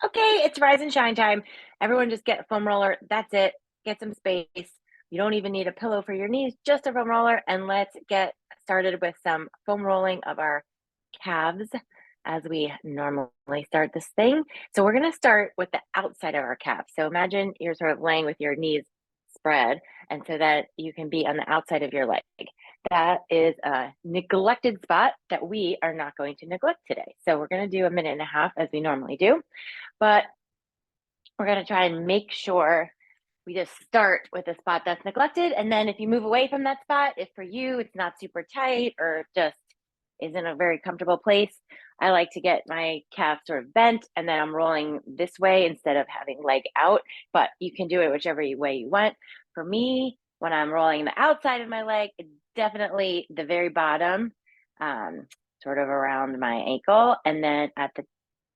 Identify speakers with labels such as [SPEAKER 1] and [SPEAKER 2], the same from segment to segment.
[SPEAKER 1] Okay, it's rise and shine time. Everyone just get a foam roller. That's it. Get some space. You don't even need a pillow for your knees, just a foam roller. And let's get started with some foam rolling of our calves as we normally start this thing. So we're going to start with the outside of our calf. So imagine you're sort of laying with your knees spread, and so that you can be on the outside of your leg. That is a neglected spot that we are not going to neglect today. So we're going to do a minute and a half as we normally do. But we're going to try and make sure we just start with a spot that's neglected. And then if you move away from that spot, if for you it's not super tight or just isn't a very comfortable place, I like to get my calf sort of bent and then I'm rolling this way instead of having leg out. But you can do it whichever way you want. For me, when I'm rolling the outside of my leg, it's definitely the very bottom, um, sort of around my ankle. And then at the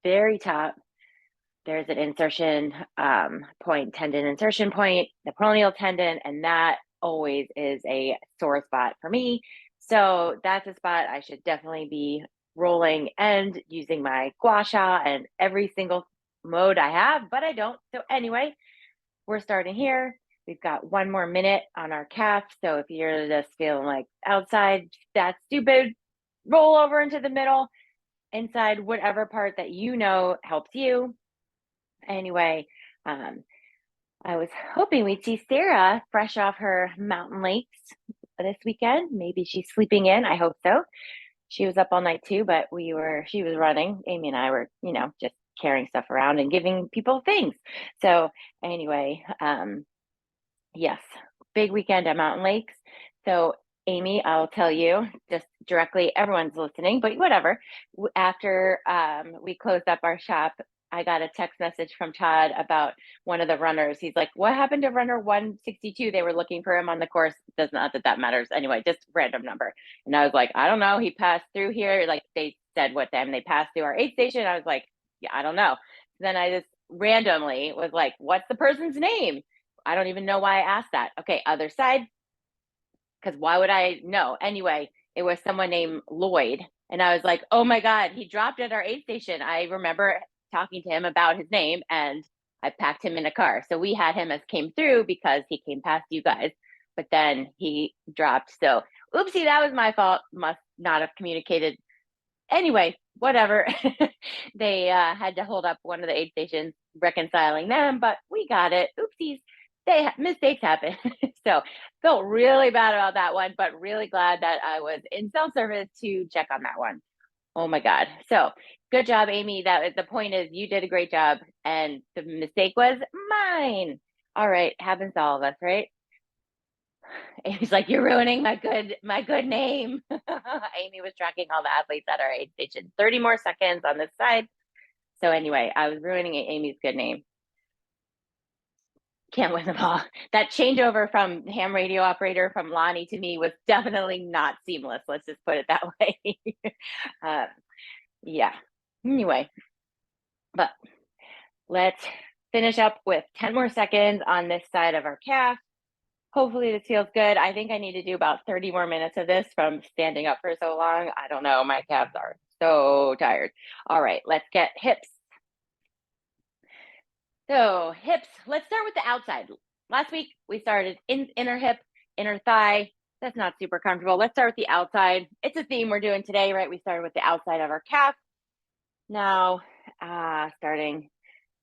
[SPEAKER 1] very top, there's an insertion point, tendon insertion point, the peroneal tendon, and that always is a sore spot for me. So that's a spot I should definitely be rolling and using my gua sha and every single mode I have, but I don't. So anyway, we're starting here. We've got one more minute on our calf. So if you're just feeling like outside, that's stupid, roll over into the middle, inside whatever part that you know helps you. Anyway, um, I was hoping we'd see Sarah fresh off her mountain lakes this weekend. Maybe she's sleeping in. I hope so. She was up all night too, but she was running. Amy and I were, just carrying stuff around and giving people things. So anyway, yes, big weekend at Mountain Lakes. So Amy, I'll tell you just directly, everyone's listening, but whatever. After we closed up our shop, I got a text message from Todd about one of the runners. He's like, "What happened to runner 162? They were looking for him on the course." Does not that matters. Anyway, just random number. And I was like, "I don't know. He passed through here." Like they said what time they passed through our aid station. I was like, "Yeah, I don't know." Then I just randomly was like, "What's the person's name?" I don't even know why I asked that. Okay, other side, because why would I know? Anyway, it was someone named Lloyd. And I was like, oh my God, he dropped at our aid station. I remember talking to him about his name and I packed him in a car. So we had him as came through because he came past you guys, but then he dropped. So oopsie, that was my fault. Must not have communicated. Anyway, whatever. They had to hold up one of the aid stations reconciling them, but we got it. Oopsies. Mistakes happen. So felt really bad about that one, but really glad that I was in self-service to check on that one. Oh my God. So good job, Amy. That the point is you did a great job and the mistake was mine. All right. Happens to all of us, right? Amy's like, you're ruining my good name. Amy was tracking all the athletes at our aid station. 30 more seconds on this side. So anyway, I was ruining Amy's good name. Can't win them all. That changeover from ham radio operator from Lonnie to me was definitely not seamless. Let's just put it that way. uh, yeah. Anyway, but let's finish up with 10 more seconds on this side of our calf. Hopefully this feels good. I think I need to do about 30 more minutes of this from standing up for so long. I don't know. My calves are so tired. All right, let's get hips. So hips, let's start with the outside. Last week we started inner hip, inner thigh. That's not super comfortable. Let's start with the outside. It's a theme we're doing today, right? We started with the outside of our calf. Now, starting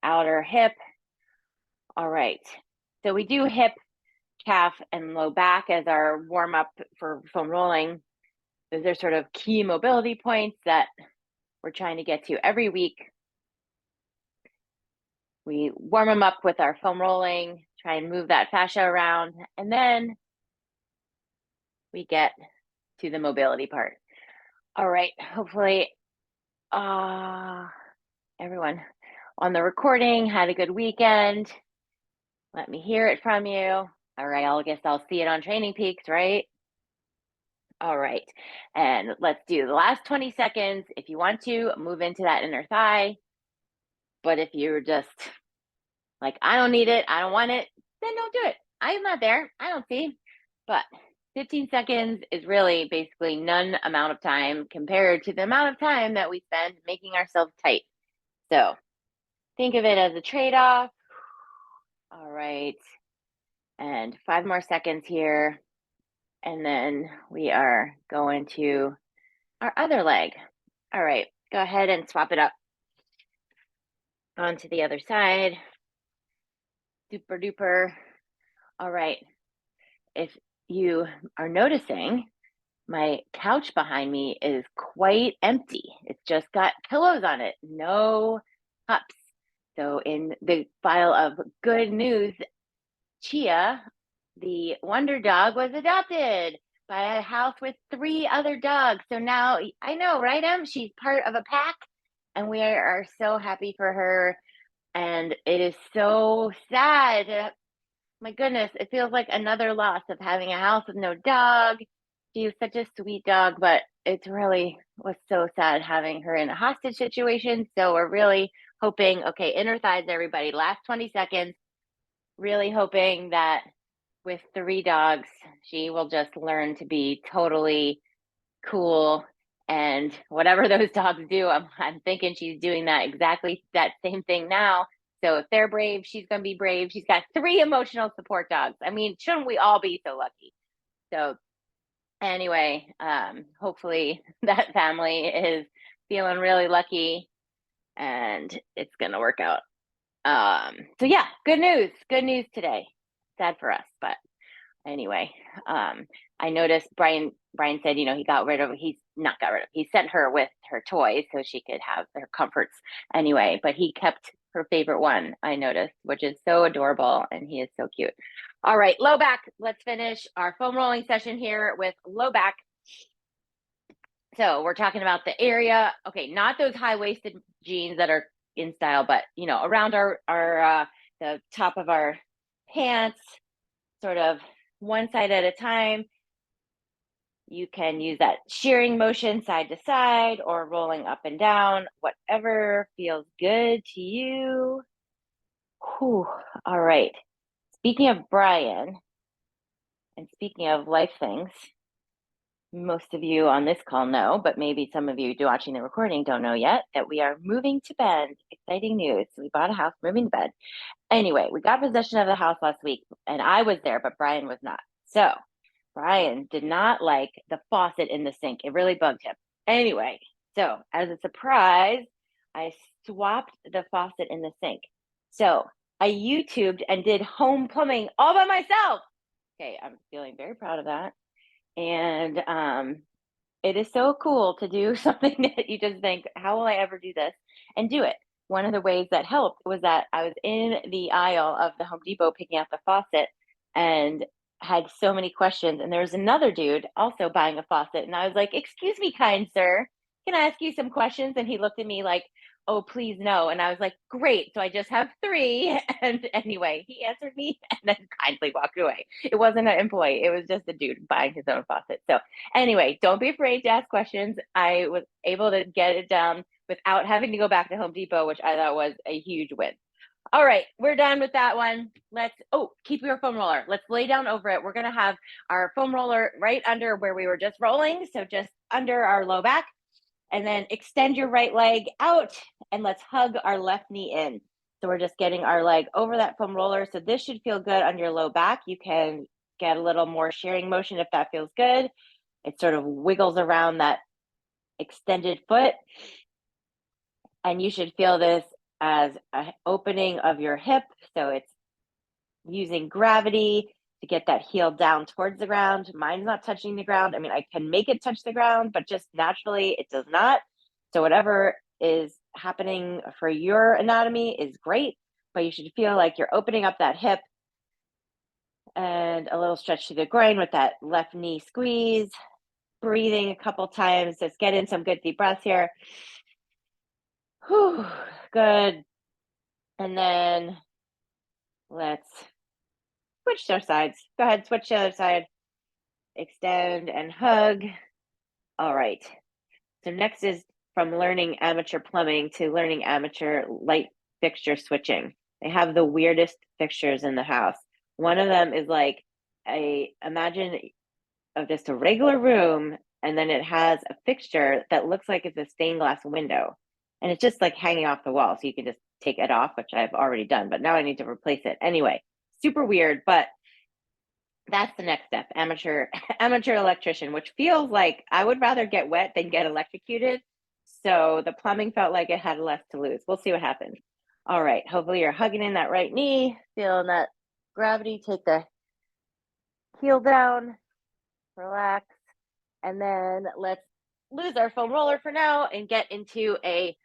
[SPEAKER 1] outer hip. All right. So we do hip, calf, and low back as our warm up for foam rolling. Those are sort of key mobility points that we're trying to get to every week. We warm them up with our foam rolling, try and move that fascia around, and then we get to the mobility part. All right, hopefully everyone on the recording had a good weekend. Let me hear it from you. All right, I guess I'll see it on Training Peaks, right? All right, and let's do the last 20 seconds. If you want to, move into that inner thigh. But if you're just like, I don't need it, I don't want it, then don't do it. I'm not there, I don't see. But 15 seconds is really basically none amount of time compared to the amount of time that we spend making ourselves tight. So think of it as a trade-off. All right. And 5 more seconds here. And then we are going to our other leg. All right, go ahead and swap it up onto the other side. Super duper. All right. If you are noticing, my couch behind me is quite empty. It's just got pillows on it, no cups. So in the file of good news, Chia, the wonder dog, was adopted by a house with 3 other dogs. So now I know, right, Em? She's part of a pack, and we are so happy for her. And it is so sad. My goodness, it feels like another loss of having a house with no dog. She was such a sweet dog, but it's really was so sad having her in a hostage situation. So we're really hoping, okay, inner thighs, everybody, last 20 seconds, really hoping that with 3 dogs, she will just learn to be totally cool. And whatever those dogs do, I'm thinking she's doing that exactly that same thing now. So if they're brave, she's going to be brave. She's got 3 emotional support dogs. I mean, shouldn't we all be so lucky? So anyway, hopefully that family is feeling really lucky and it's going to work out. So yeah, good news today. Sad for us, but anyway, I noticed Brian said, he sent her with her toys so she could have her comforts anyway, but he kept her favorite one, I noticed, which is so adorable, and he is so cute. All right, low back. Let's finish our foam rolling session here with low back. So we're talking about the area, okay, not those high-waisted jeans that are in style, but around our the top of our pants, sort of one side at a time. You can use that shearing motion side to side or rolling up and down, whatever feels good to you. Whew. All right. Speaking of Brian, and speaking of life things, most of you on this call know, but maybe some of you watching the recording don't know yet, that we are moving to Bend. Exciting news. We bought a house, moving to Bend. Anyway, we got possession of the house last week, and I was there, but Brian was not. So Brian did not like the faucet in the sink. It really bugged him. Anyway, so as a surprise, I swapped the faucet in the sink. So I YouTubed and did home plumbing all by myself. Okay, I'm feeling very proud of that. And it is so cool to do something that you just think, how will I ever do this? And do it. One of the ways that helped was that I was in the aisle of the Home Depot picking out the faucet and had so many questions. And there was another dude also buying a faucet. And I was like, excuse me, kind sir, can I ask you some questions? And he looked at me like, oh, please no. And I was like, great. So I just have 3. And anyway, he answered me and then kindly walked away. It wasn't an employee. It was just a dude buying his own faucet. So anyway, don't be afraid to ask questions. I was able to get it done without having to go back to Home Depot, which I thought was a huge win. All right, we're done with that one. Keep your foam roller. Let's lay down over it. We're gonna have our foam roller right under where we were just rolling. So just under our low back, and then extend your right leg out and let's hug our left knee in. So we're just getting our leg over that foam roller. So this should feel good on your low back. You can get a little more shearing motion if that feels good. It sort of wiggles around that extended foot. And you should feel this as an opening of your hip. So it's using gravity to get that heel down towards the ground. Mine's not touching the ground. I mean, I can make it touch the ground, but just naturally it does not. So whatever is happening for your anatomy is great, but you should feel like you're opening up that hip and a little stretch to the groin with that left knee squeeze, breathing a couple times. Let's get in some good deep breaths here. Whew, good. And then let's switch our sides. Go ahead, switch to the other side. Extend and hug. All right. So next is from learning amateur plumbing to learning amateur light fixture switching. They have the weirdest fixtures in the house. One of them is like imagine of just a regular room, and then it has a fixture that looks like it's a stained glass window. And it's just like hanging off the wall. So you can just take it off, which I've already done, but now I need to replace it. Anyway, super weird, but that's the next step, amateur electrician, which feels like I would rather get wet than get electrocuted. So the plumbing felt like it had less to lose. We'll see what happens. All right, hopefully you're hugging in that right knee, feeling that gravity, take the heel down, relax, and then let's lose our foam roller for now and get into a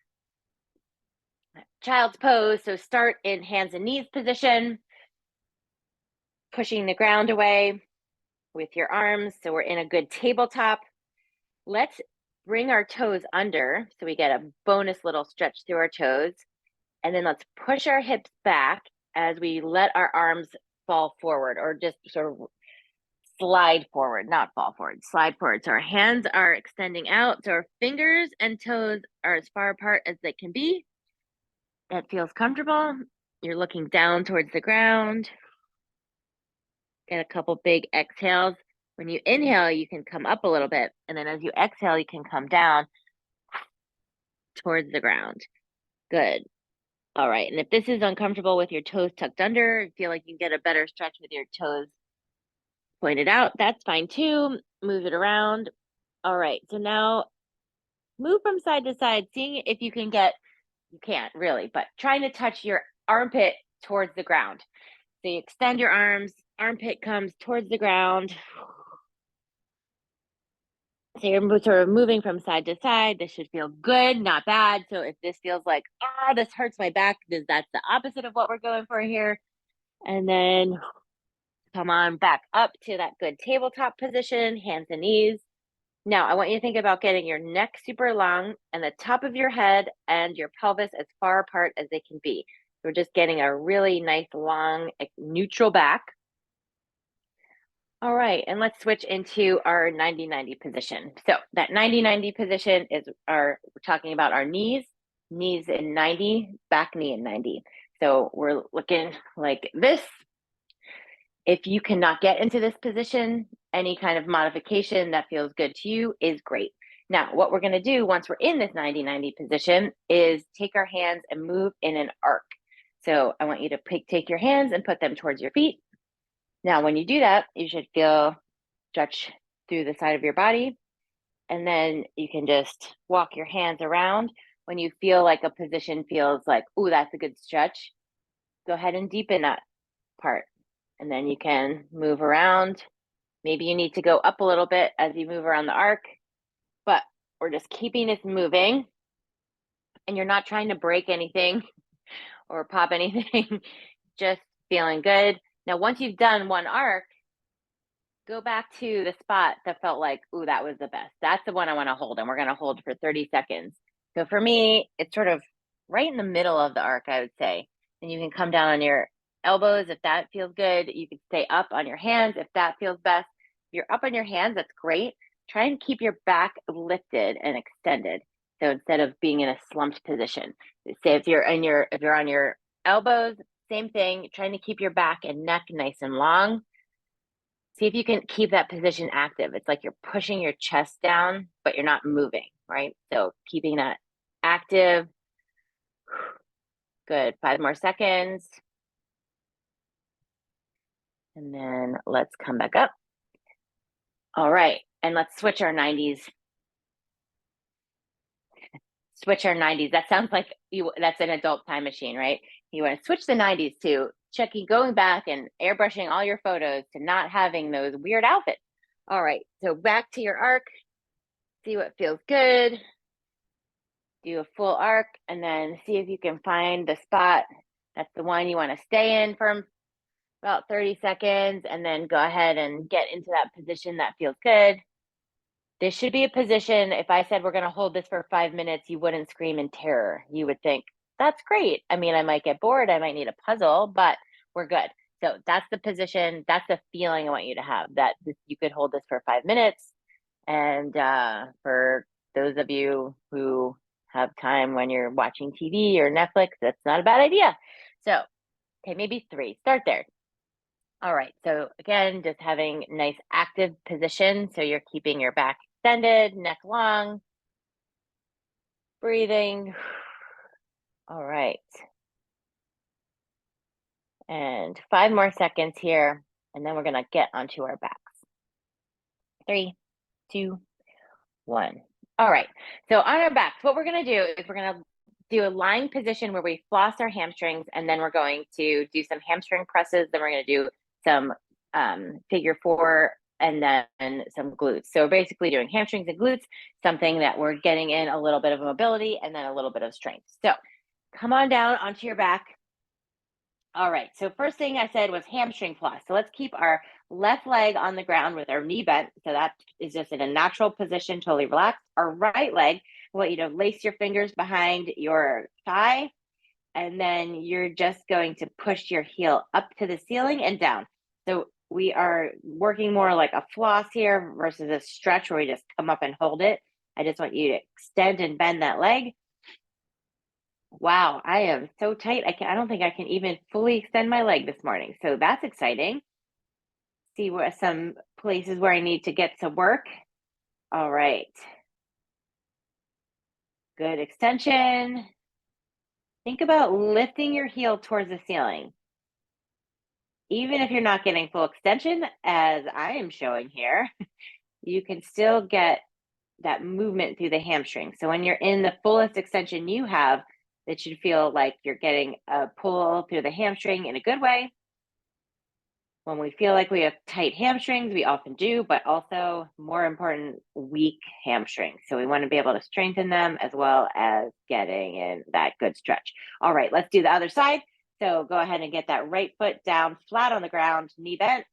[SPEAKER 1] child's pose. So start in hands and knees position, pushing the ground away with your arms. So we're in a good tabletop. Let's bring our toes under so we get a bonus little stretch through our toes. And then let's push our hips back as we let our arms fall forward, or just sort of slide forward, not fall forward, slide forward. So our hands are extending out. So our fingers and toes are as far apart as they can be. That feels comfortable. You're looking down towards the ground. Get a couple big exhales. When you inhale, you can come up a little bit. And then as you exhale, you can come down towards the ground. Good. All right. And if this is uncomfortable with your toes tucked under, feel like you can get a better stretch with your toes pointed out, that's fine too. Move it around. All right. So now move from side to side, seeing if you can get, you can't really, but trying to touch your armpit towards the ground. So you extend your arms, armpit comes towards the ground. So you're sort of moving from side to side. This should feel good, not bad. So if this feels like, this hurts my back, that's the opposite of what we're going for here. And then come on back up to that good tabletop position, hands and knees. Now, I want you to think about getting your neck super long and the top of your head and your pelvis as far apart as they can be. We're just getting a really nice, long, neutral back. All right, and let's switch into our 90-90 position. So that 90-90 position is we're talking about our knees in 90, back knee in 90. So we're looking like this. If you cannot get into this position, any kind of modification that feels good to you is great. Now, what we're gonna do once we're in this 90-90 position is take our hands and move in an arc. So I want you to take your hands and put them towards your feet. Now, when you do that, you should feel stretch through the side of your body. And then you can just walk your hands around. When you feel like a position feels like, ooh, that's a good stretch, go ahead and deepen that part. And then you can move around. Maybe you need to go up a little bit as you move around the arc, but we're just keeping this moving. And you're not trying to break anything or pop anything, just feeling good. Now, once you've done one arc, go back to the spot that felt like, ooh, that was the best. That's the one I want to hold, and we're going to hold for 30 seconds. So for me, it's sort of right in the middle of the arc, I would say. And you can come down on your elbows if that feels good. You can stay up on your hands if that feels best. If you're up on your hands, that's great. Try and keep your back lifted and extended. So instead of being in a slumped position, say if you're on your elbows, same thing, trying to keep your back and neck nice and long. See if you can keep that position active. It's like you're pushing your chest down, but you're not moving, right? So keeping that active. Good. 5 more seconds. And then let's come back up. All right. And let's switch our 90s. Switch our 90s. That sounds like that's an adult time machine, right? You want to switch the 90s to going back and airbrushing all your photos to not having those weird outfits. All right. So back to your arc. See what feels good. Do a full arc and then see if you can find the spot. That's the one you want to stay in for about 30 seconds and then go ahead and get into that position that feels good. This should be a position, if I said we're going to hold this for 5 minutes, you wouldn't scream in terror. You would think, that's great. I mean, I might get bored. I might need a puzzle, but we're good. So that's the position. That's the feeling I want you to have, that you could hold this for 5 minutes. And for those of you who have time when you're watching TV or Netflix, that's not a bad idea. So, okay, maybe 3. Start there. All right. So again, just having nice active position. So you're keeping your back extended, neck long, breathing. All right. And 5 more seconds here, and then we're gonna get onto our backs. 3, 2, 1. All right, so on our backs, what we're gonna do is we're gonna do a lying position where we floss our hamstrings, and then we're going to do some hamstring presses, then we're gonna do some figure 4, and then some glutes. So we're basically doing hamstrings and glutes, something that we're getting in a little bit of mobility and then a little bit of strength. So come on down onto your back. All right, so first thing I said was hamstring floss. So let's keep our left leg on the ground with our knee bent. So that is just in a natural position, totally relaxed. Our right leg, I want you to lace your fingers behind your thigh, and then you're just going to push your heel up to the ceiling and down. So we are working more like a floss here versus a stretch where we just come up and hold it. I just want you to extend and bend that leg. Wow, I am so tight. I don't think I can even fully extend my leg this morning. So that's exciting. See where some places where I need to get some work. All right. Good extension. Think about lifting your heel towards the ceiling. Even if you're not getting full extension, as I am showing here, you can still get that movement through the hamstring. So when you're in the fullest extension you have, it should feel like you're getting a pull through the hamstring in a good way. When we feel like we have tight hamstrings, we often do, but also more important, weak hamstrings. So we want to be able to strengthen them as well as getting in that good stretch. All right, let's do the other side. So go ahead and get that right foot down flat on the ground, knee bent,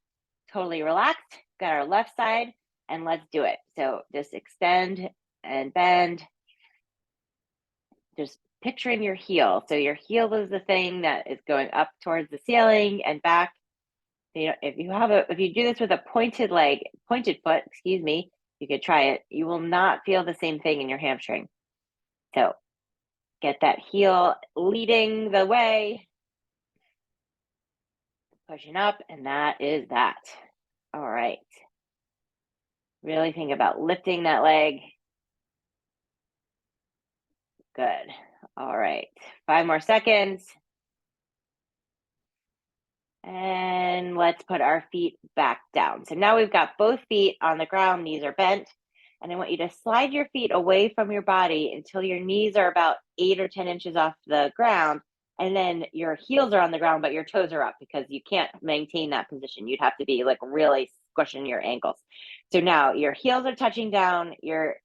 [SPEAKER 1] totally relaxed. Got our left side, and let's do it. So just extend and bend. Just picturing your heel. So your heel is the thing that is going up towards the ceiling and back. You know, if you do this with a pointed foot, excuse me, you could try it. You will not feel the same thing in your hamstring. So get that heel leading the way, pushing up, and that is that. All right. Really think about lifting that leg. Good. All right. 5 more seconds. And let's put our feet back down. So now we've got both feet on the ground, knees are bent. And I want you to slide your feet away from your body until your knees are about 8 or 10 inches off the ground. And then your heels are on the ground, but your toes are up because you can't maintain that position. You'd have to be like really squishing your ankles. So now your heels are touching down, your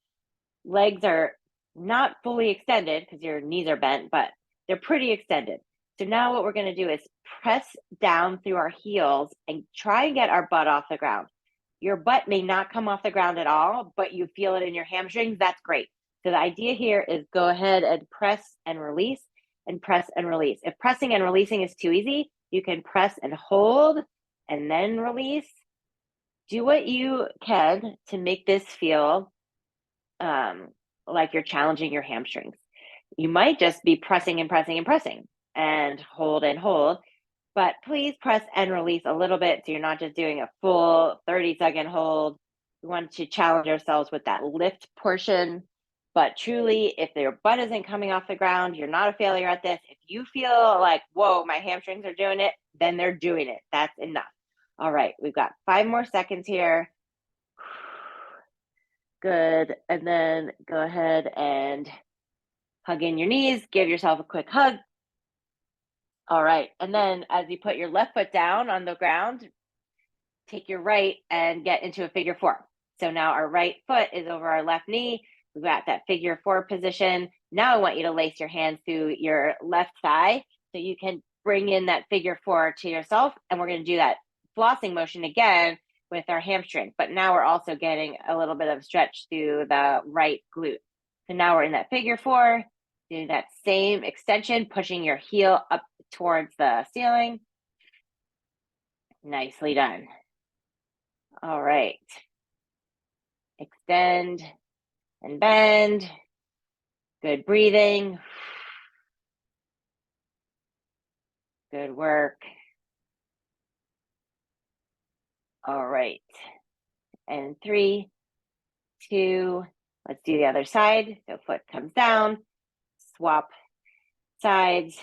[SPEAKER 1] legs are not fully extended because your knees are bent, but they're pretty extended. So now what we're going to do is press down through our heels and try and get our butt off the ground. Your butt may not come off the ground at all, but you feel it in your hamstrings. That's great. So the idea here is go ahead and press and release and press and release. If pressing and releasing is too easy, you can press and hold and then release. Do what you can to make this feel like you're challenging your hamstrings. You might just be pressing and pressing and pressing and hold, but please press and release a little bit so you're not just doing a full 30-second hold. We want to challenge ourselves with that lift portion. But truly, if your butt isn't coming off the ground, you're not a failure at this. If you feel like, whoa, my hamstrings are doing it, then they're doing it. That's enough. All right, we've got 5 more seconds here. Good. And then go ahead and hug in your knees, give yourself a quick hug. All right. And then as you put your left foot down on the ground, take your right and get into a figure 4. So now our right foot is over our left knee. We've got that figure 4 position. Now I want you to lace your hands through your left thigh so you can bring in that figure 4 to yourself. And we're going to do that flossing motion again with our hamstring. But now we're also getting a little bit of stretch through the right glute. So now we're in that figure 4, doing that same extension, pushing your heel up towards the ceiling. Nicely done. All right. Extend and bend. Good breathing. Good work. All right. And 3, 2, let's do the other side. So foot comes down, swap sides,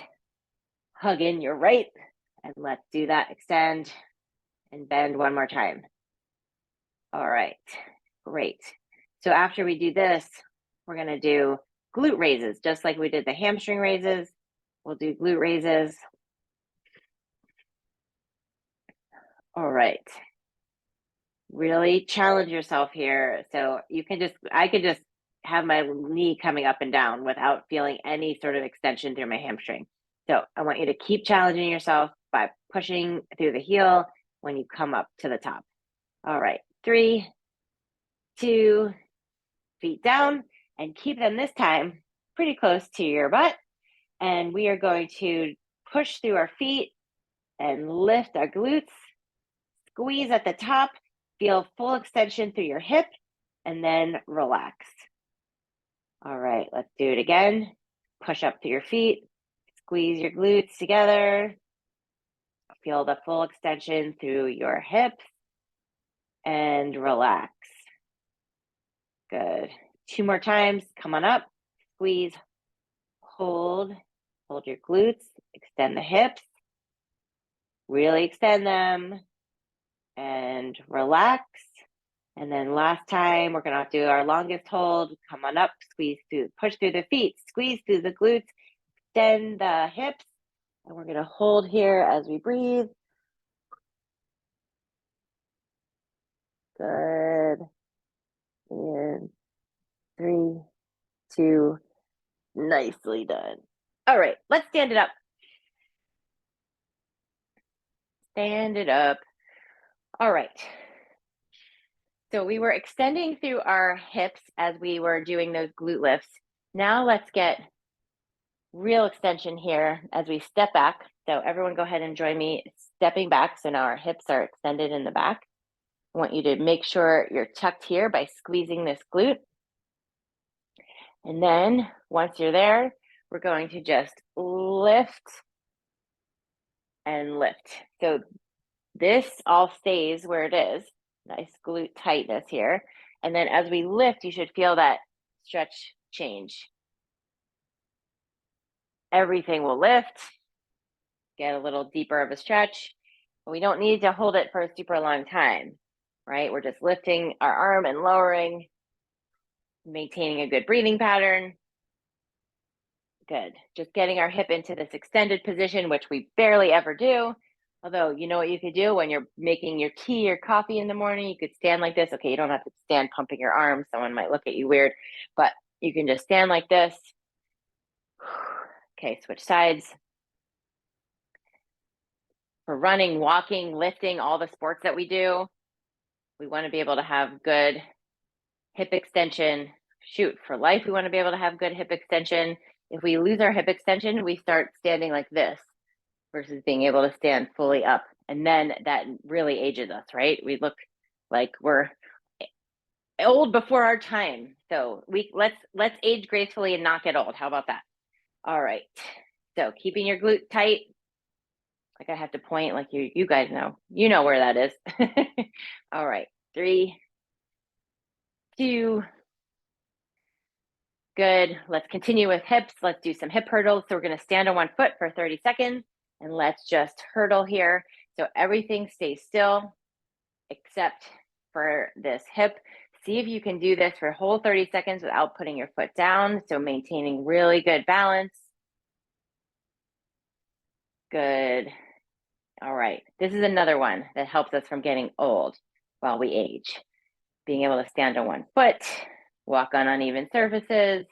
[SPEAKER 1] hug in your right, And let's do that. Extend and bend one more time. All right, great. So after we do this, we're gonna do glute raises, just like we did the hamstring raises. We'll do glute raises. All right. Really challenge yourself here. So I could just have my knee coming up and down without feeling any sort of extension through my hamstring. So I want you to keep challenging yourself by pushing through the heel when you come up to the top. All right, 3, 2, feet down, and keep them this time pretty close to your butt. And we are going to push through our feet and lift our glutes, squeeze at the top, feel full extension through your hip, and then relax. All right, let's do it again. Push up through your feet, squeeze your glutes together, feel the full extension through your hips, and relax. Good. 2 more times. Come on up, squeeze, hold your glutes, extend the hips, really extend them, and relax. And then last time, we're gonna do our longest hold. Come on up, squeeze through, push through the feet, squeeze through the glutes, extend the hips, and we're gonna hold here as we breathe. Good. And 3, 2, nicely done. All right, let's stand it up. Stand it up. All right. So we were extending through our hips as we were doing those glute lifts. Now let's get real extension here as we step back. So everyone go ahead and join me stepping back. So now our hips are extended in the back. I want you to make sure you're tucked here by squeezing this glute. And then once you're there, we're going to just lift and lift. So this all stays where it is. Nice glute tightness here. And then as we lift, you should feel that stretch change. Everything will lift, get a little deeper of a stretch. But we don't need to hold it for a super long time, right? We're just lifting our arm and lowering, maintaining a good breathing pattern. Good. Just getting our hip into this extended position, which we barely ever do. Although, you know what you could do when you're making your tea or coffee in the morning? You could stand like this. Okay, you don't have to stand pumping your arms. Someone might look at you weird, but you can just stand like this. Okay, switch sides. For running, walking, lifting, all the sports that we do, we want to be able to have good hip extension. Shoot, for life, we want to be able to have good hip extension. If we lose our hip extension, we start standing like this versus being able to stand fully up. And then that really ages us, right? We look like we're old before our time. So let's age gracefully and not get old. How about that? All right. So keeping your glute tight. Like I have to point like you guys know. You know where that is. All right. 3, 2. Good. Let's continue with hips. Let's do some hip hurdles. So we're going to stand on one foot for 30 seconds and let's just hurdle here. So everything stays still except for this hip. See if you can do this for a whole 30 seconds without putting your foot down. So maintaining really good balance. Good. All right. This is another one that helps us from getting old while we age. Being able to stand on one foot, walk on uneven surfaces.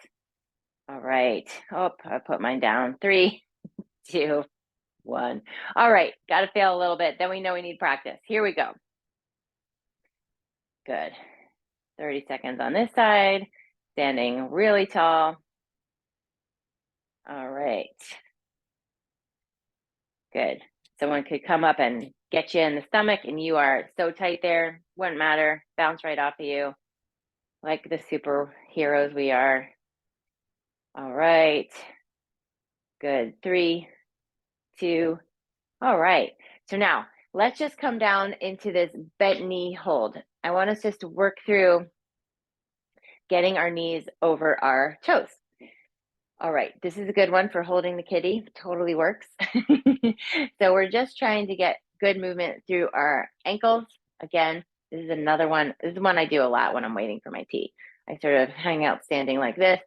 [SPEAKER 1] All right. Oh, I put mine down. 3, 2, 1. All right. Got to fail a little bit. Then we know we need practice. Here we go. Good. 30 seconds on this side. Standing really tall. All right. Good. Someone could come up and get you in the stomach and you are so tight there. Wouldn't matter. Bounce right off of you. Like the superheroes we are. All right. Good. 3, 2. All right. So now let's just come down into this bent knee hold. I want us just to work through getting our knees over our toes. All right, this is a good one for holding the kitty. Totally works. So we're just trying to get good movement through our ankles. Again, this is another one. This is one I do a lot when I'm waiting for my tea. I sort of hang out standing like this.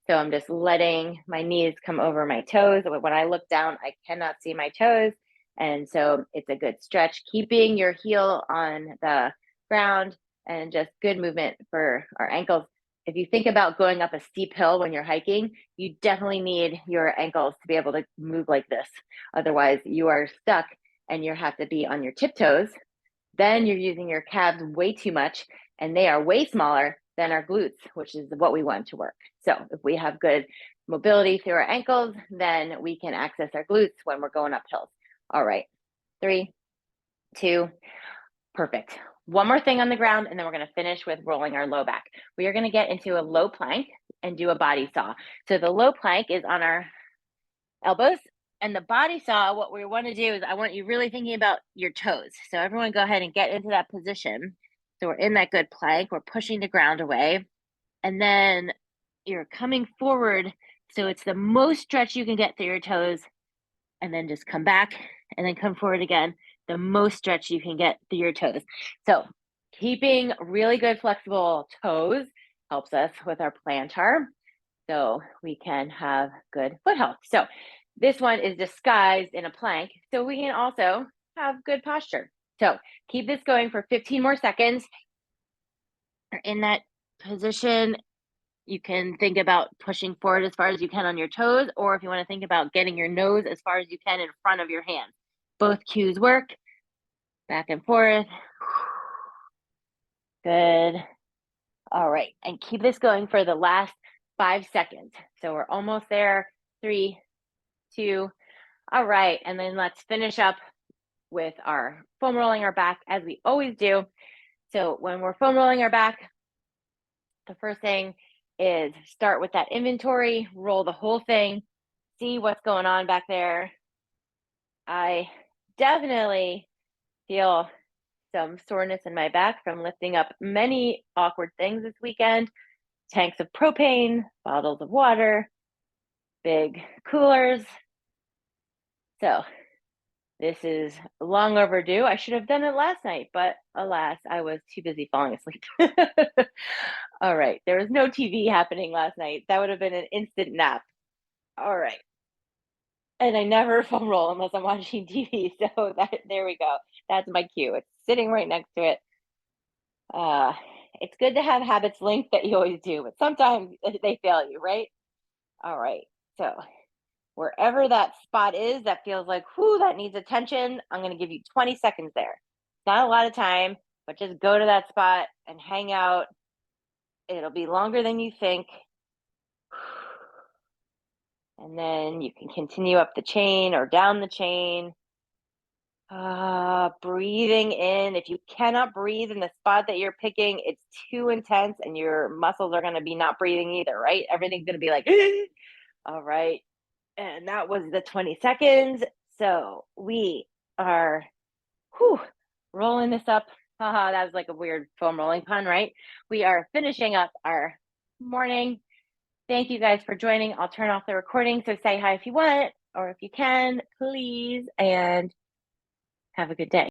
[SPEAKER 1] So I'm just letting my knees come over my toes. When I look down, I cannot see my toes. And so it's a good stretch, keeping your heel on the ground and just good movement for our ankles. If you think about going up a steep hill when you're hiking, you definitely need your ankles to be able to move like this. Otherwise, you are stuck and you have to be on your tiptoes. Then you're using your calves way too much, and they are way smaller than our glutes, which is what we want to work. So if we have good mobility through our ankles, then we can access our glutes when we're going up hills. All right, 3, 2, perfect. One more thing on the ground, and then we're going to finish with rolling our low back. We are going to get into a low plank and do a body saw. So the low plank is on our elbows, and the body saw, what we want to do is I want you really thinking about your toes. So everyone go ahead and get into that position. So we're in that good plank. We're pushing the ground away, and then you're coming forward. So it's the most stretch you can get through your toes, and then just come back and then come forward again. The most stretch you can get through your toes. So keeping really good flexible toes helps us with our plantar, so we can have good foot health. So this one is disguised in a plank, so we can also have good posture. So keep this going for 15 more seconds. In that position, you can think about pushing forward as far as you can on your toes, or if you want to think about getting your nose as far as you can in front of your hands. Both cues work. Back and forth. Good. All right, and keep this going for the last 5 seconds. So we're almost there. 3, 2. All right, and then let's finish up with our foam rolling our back as we always do. So when we're foam rolling our back, the first thing is start with that inventory, roll the whole thing, see what's going on back there. I definitely feel some soreness in my back from lifting up many awkward things this weekend. Tanks of propane, bottles of water, big coolers. So this is long overdue. I should have done it last night, but alas, I was too busy falling asleep. All right, there was no TV happening last night. That would have been an instant nap. All right. And I never foam roll unless I'm watching TV. So there we go. That's my cue. It's sitting right next to it. Uh, it's good to have habits linked that you always do, but sometimes they fail you, right? All right. So wherever that spot is that feels like, whoo, that needs attention, I'm going to give you 20 seconds there. Not a lot of time, but just go to that spot and hang out. It'll be longer than you think. And then you can continue up the chain or down the chain. Breathing in. If you cannot breathe in the spot that you're picking, it's too intense and your muscles are going to be not breathing either, right? Everything's going to be like, all right. And that was the 20 seconds. So we are rolling this up. Haha, that was like a weird foam rolling pun, right? We are finishing up our morning. Thank you guys for joining. I'll turn off the recording. So say hi if you want, or if you can, please. And have a good day.